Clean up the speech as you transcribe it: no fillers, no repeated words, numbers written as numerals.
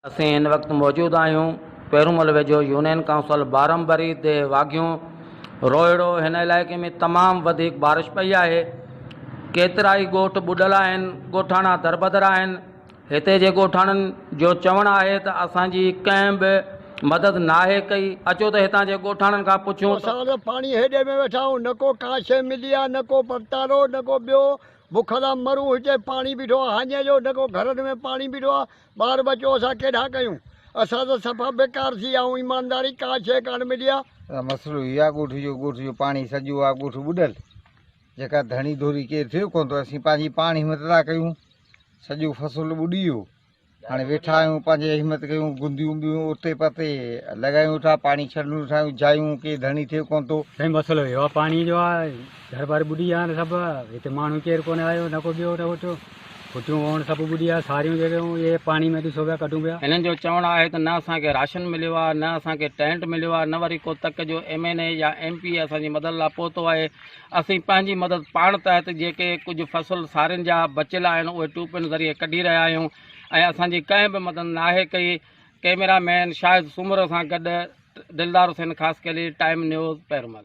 असीं इन वक़्तु मौजूद आहियूं पेरूमल वेझो यूनियन काउंसिल बारंबरी ते वाघियूं रोहिड़ो। हिन इलाइक़े में तमामु वधीक बारिश पई आहे। केतिरा ई ॻोठ ॿुॾल आहिनि, ॻोठाणा दरबदर आहिनि। हिते जे ॻोठाणनि जो चवणु आहे त असांजी कंहिं बि मदद नाहे कई। अचो त हितां जे ॻोठाणनि खां पुछूं। असां त पाणी हेॾे में वेठा आहियूं, न को का शइ मिली आहे, न को पतारो, न को ॿियो। बुख था मरूं। हिते पाणी बीठो आहे हाञे जो, न को घरनि में पाणी बीठो आहे। ॿार बचो असां केॾा कयूं? असां त सफ़ा बेकार थी विया आहियूं। ईमानदारी का शइ कान मिली आहे। मसइलो इहो आहे ॻोठ जो पाणी सॼो आहे ॻोठ ॿुॾल। जेका धणी धोरी केरु थियो कोन थो। असीं पंहिंजी पाण हिमत था कयूं, सॼो फ़सुलु ॿुॾी वियो। हाणे वेठा आहियूं, पंहिंजे हिमत कयूं, गुंदियूं ॿियूं उते पते लॻायूं था, पाणी छॾूं था, जायूं के धणी थियो कोन थो। साईं मसइलो इहो आहे पाणी जो आहे। घर बार ॿुॾी विया आहिनि सभु। हिते माण्हू केरु कोन आयो, न को ॿियो न कुझु। खुटियूं वण सभु ॿुॾी विया, सारियूं जॻहियूं इहे पाणी में ॾिसो पिया कढूं पिया। हिननि जो चवणु आहे त न असांखे राशन मिलियो आहे, न असांखे टेंट मिलियो आहे, न वरी को तक जो MNA या MP असांजी मदद लाइ पहुतो आहे। असीं पंहिंजी मदद पाण तहत जेके कुझु फ़सुल सारियुनि जा बचियल आहिनि उहे ट्यूबनि ज़रिए कढी रहिया आहियूं ऐं असांजी कंहिं बि मदद नाहे कई। कैमरामैन शाहिद सुमर सां गॾु दिलदार हुसैन ख़ासि करे टाइम न्यूज़ पेरूमल।